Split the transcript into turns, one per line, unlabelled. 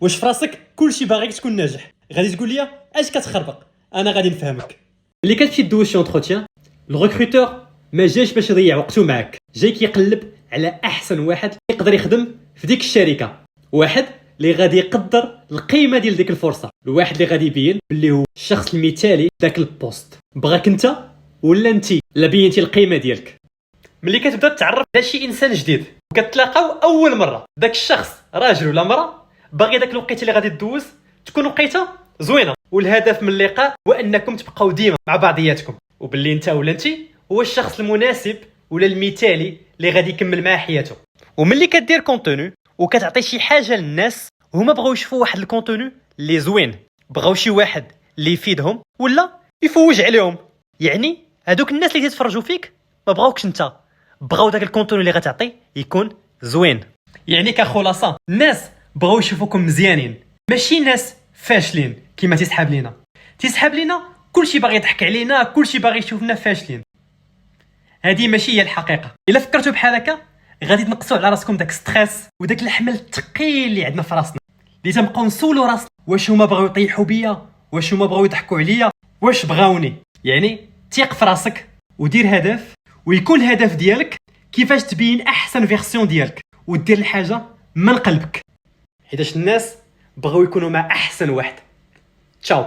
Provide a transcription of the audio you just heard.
واش في راسك كلشي باغيك تكون ناجح، غادي تقول لي اش كتخربق؟ انا غادي نفهمك. ملي كتمشي دوز شي اونتروتيان، الريكروتور ما جاش باش يضيع وقته معاك، جاي كيقلب على احسن واحد يقدر يخدم في ديك الشركه، واحد اللي غادي يقدر القيمه ديال ديك الفرصه، الواحد اللي غادي يبين باللي هو الشخص المثالي داك البوست. بغاك انت ولا انت لا بينتي القيمه ديالك. ملي كتبدا تتعرف على شي انسان جديد وكتلاقاو اول مره، داك الشخص راجل ولا مراه، باغي داك الوقيته اللي غادي تدوز تكون وقيته زوينه، والهدف من اللقاء هو انكم تبقاو ديما مع بعضياتكم، وباللي انت ولا انت هو الشخص المناسب ولا المثالي اللي غادي يكمل معاه حياته. وملي كدير كونتوني وكتعطي شي حاجه للناس، هما بغاو يشوفوا واحد الكونتوني اللي زوين، بغاو شي واحد اللي يفيدهم ولا يفوج عليهم. يعني هادوك الناس اللي تتفرجوا فيك ما بغاوكش انت، بغاو داك الكونتوني اللي غتعطي يكون زوين. يعني كخلاصه، الناس بغاو يشوفوكم مزيانين، ماشي ناس فاشلين كيما تيسحاب لينا كلشي باغي يضحك علينا، كلشي باغي يشوفنا فاشلين. هذه ماشي هي الحقيقه. الا فكرتوا بحال هكا غادي تنقصوا على راسكم داك ستريس وداك الحمل الثقيل اللي عندنا في راسنا، اللي تنبقاو نسولوا راسنا واش هما بغاو يطيحوا بيا، واش هما بغاو يضحكوا عليا، واش بغاوني. يعني ثق في راسك ودير هدف، ويكون الهدف ديالك كيفاش تبين احسن فيرسيون ديالك، ودير الحاجه من قلبك، حيتاش الناس بغاو يكونوا مع احسن واحد. تشاو.